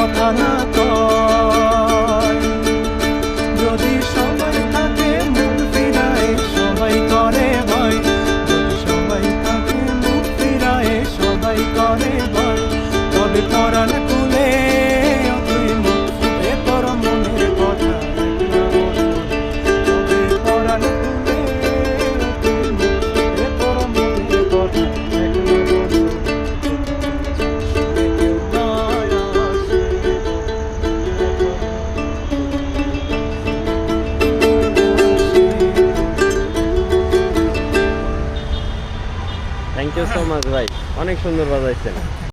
কথা না কয়। যদি সবাই থাকে মুখ ফিরায় সবাই করে ভয়, যদি সবাই থাকে মুখ ফিরায় সবাই করে ভয়, তবে পরাণ খুলে তুই মুখ ফুটে তোর মনের কথা একলা বল। তবে পরাণ খুলে তুই মুখ ফুটে তোর মনের কথা একলা বল। কেউ নয় আসে থ্যাংক ইউ সো মাচ ভাই, অনেক সুন্দর বাজাইছেন।